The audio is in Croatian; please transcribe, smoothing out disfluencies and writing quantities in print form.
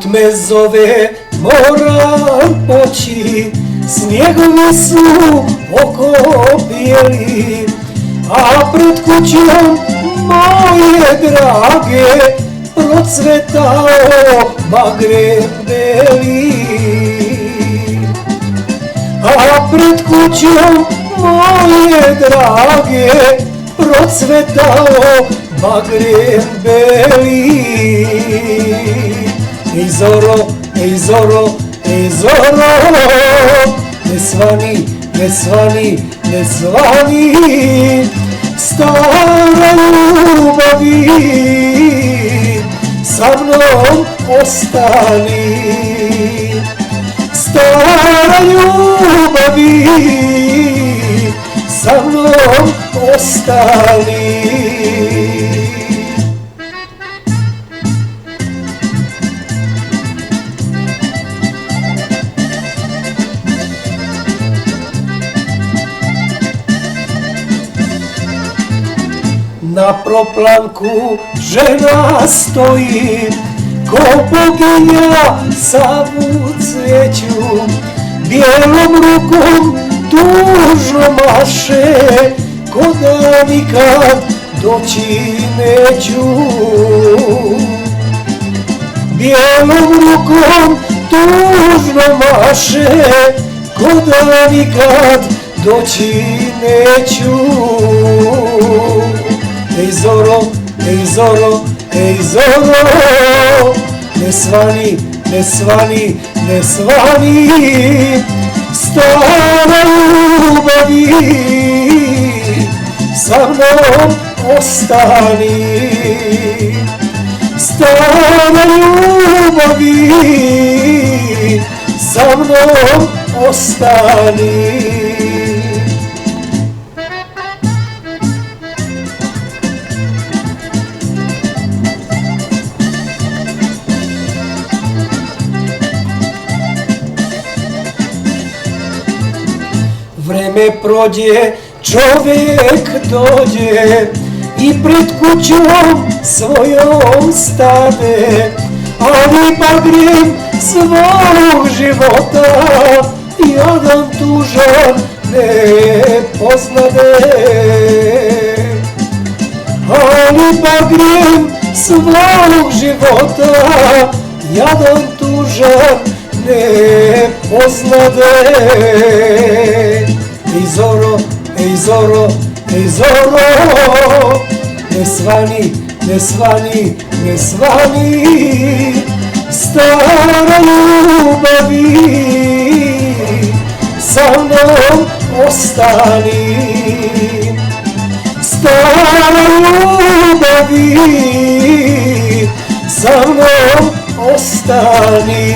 me zove, moram poći, snjegovi su oko bijeli, a pred kućom moje drage procvetao magreb beli. A pred kućom moje drage procvetao magreb beli. Ej zoro, ej zoro, ej zoro, ne svani, ne svani, ne svani, stara ljubavi, sa mnom ostani. Stara ljubavi, sa mnom ostani. Na proplanku žena stoji, ko boginja savu cveću, bijelom rukom tužno maše, ko da nikad doći neću. Bijelom rukom tužno maše, ko da nikad doći neću. Ej zoro, ej zoro, ej zoro, ne svani, ne svani, ne svani, stara ljubavi, sa mnom ostani. Stara ljubavi, sa mnom ostani. Vreme prođe, čovjek dođe i pred kućom svojom stane, ali bagrim svog života jadan tužan ne poznade. Ali bagrim svog života jadan tužan ne poznade. Ej zoro, ej zoro, ej zoro, ne svani, ne svani, ne svani, stara ljubavi, sa mnom ostani. Stara ljubavi, sa mnom ostani.